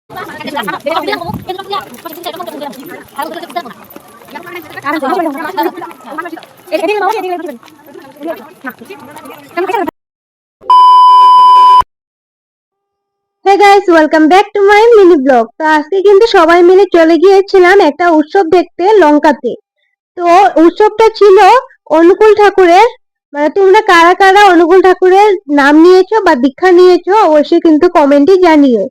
Hey guys, welcome back to my mini vlog. তো আজকে কিন্তু সবাই মিলে চলে গিয়েছিলাম একটা উৎসব দেখতে লঙ্কাতে। তো উৎসবটা ছিল অনুকূল ঠাকুরের। মানে তোমরা কারা কারা অনুকূল ঠাকুরের নাম নিয়েছো বা দীক্ষা নিয়েছো অবশ্যই কিন্তু কমেন্টে জানিও।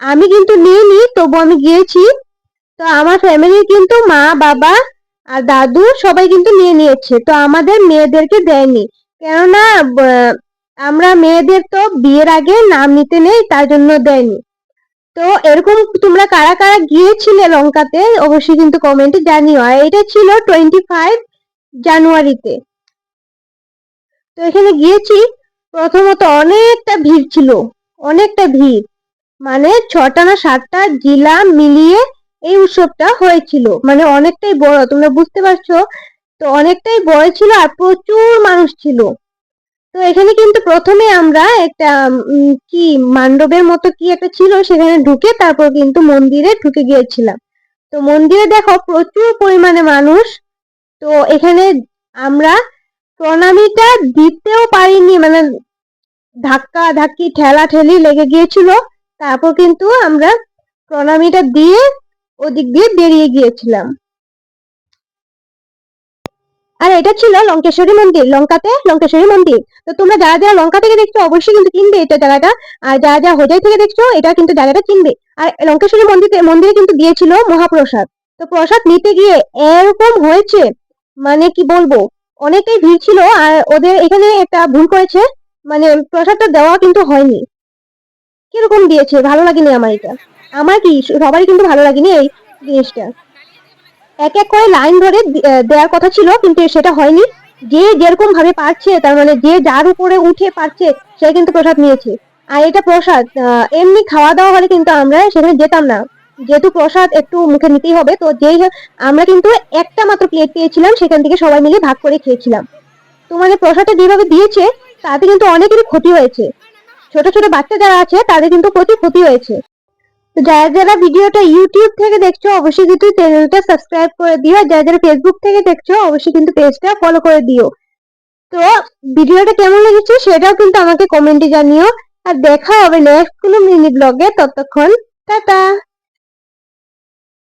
আমি কিন্তু নিইনি, তবু আমি গিয়েছি। তো আমার ফ্যামিলির কিন্তু মা বাবা আর দাদু সবাই কিন্তু নিয়ে নিয়েছে, তো আমাদের মেয়েদেরকে দেয়নি। কেননা আমরা মেয়েদের তো বিয়ের আগে নাম নিতে নেই, তার জন্য দেয়নি। তো এরকম তোমরা কারা কারা গিয়েছিলে লঙ্কাতে অবশ্যই কিন্তু কমেন্টে জানিও। আর এটা ছিল 25 জানুয়ারিতে। তো এখানে গিয়েছি, প্রথমত অনেকটা ভিড় ছিল, অনেকটা ভিড়। মানে 6টা না 7টা জেলা মিলিয়ে এই উৎসবটা হয়েছিল, মানে অনেকটাই বড়, তোমরা বুঝতে পারছো। তো অনেকটাই বড় ছিল আর প্রচুর মানুষ ছিল। তো এখানে কিন্তু প্রথমে আমরা একটা কি মণ্ডপের মতো কি একটা ছিল, সেখানে ঢুকে তারপর কিন্তু মন্দিরে ঢুকে গিয়েছিলাম। তো মন্দিরে দেখো প্রচুর পরিমাণে মানুষ। তো এখানে আমরা প্রণামীটা দিতেও পারিনি, মানে ধাক্কা ধাক্কি ঠেলা ঠেলি লেগে গিয়েছিল। তারপর কিন্তু আমরা প্রণামীটা দিয়ে ওদিক দিয়ে বেরিয়ে গিয়েছিলাম। আর এটা ছিল লঙ্কেশ্বরী মন্দির, লঙ্কাতে লঙ্কেশ্বরী মন্দির। তো তোমরা যারা যারা লঙ্কা থেকে দেখছো অবশ্যই কিন্তু চিনবে এটা জায়গাটা, আর যারা যারা হোজাই থেকে দেখছো এটা কিন্তু জায়গাটা চিনবে। আর লঙ্কেশ্বরী মন্দিরে কিন্তু দিয়েছিল মহাপ্রসাদ। তো প্রসাদ নিতে গিয়ে এরকম হয়েছে, মানে কি বলবো, অনেকটাই ভিড় ছিল। আর ওদের এখানে একটা ভুল করেছে, মানে প্রসাদটা দেওয়া কিন্তু হয়নি। কিরকম দিয়েছে, ভালো লাগেনি আমার এটা। আমার কি সবারই কিন্তু ভালো লাগেনি এই জিনিসটা। এক এক করে লাইন ধরে দেওয়ার কথা ছিল, কিন্তু সেটা হয়নি। যে যেরকম ভাবে পারছে, তার মানে যে যার উপরে উঠে পারছে সে কিন্তু প্রসাদ নিয়েছে। আর এটা প্রসাদ এমনি খাওয়া দাওয়া হলে কিন্তু আমরা সেখানে যেতাম না, যেহেতু প্রসাদ একটু মুখে নিতেই হবে। তো যেই আমরা কিন্তু একটা মাত্র প্লেট পেয়েছিলাম, সেখান থেকে সবাই মিলে ভাগ করে খেয়েছিলাম। তো মানে প্রসাদটা যেভাবে দিয়েছে তাতে কিন্তু অনেকেরই ক্ষতি হয়েছে। ছোট ছোট বাচ্চা যারা আছে তাদের কিন্তু প্রচুর ক্ষতি হয়েছে। তো যারা যারা ভিডিওটা ইউটিউব থেকে দেখছো অবশ্যই কিন্তু চ্যানেলটা সাবস্ক্রাইব করে দিও, আর যারা যারা ফেসবুক থেকে দেখছো অবশ্যই কিন্তু পেজটা ফলো করে দিও। তো ভিডিওটা কেমন লেগেছে সেটাও কিন্তু আমাকে কমেন্টে জানিও। আর দেখা হবে নেক্সট কোনো মিনি ব্লগে, ততক্ষণ টাটা।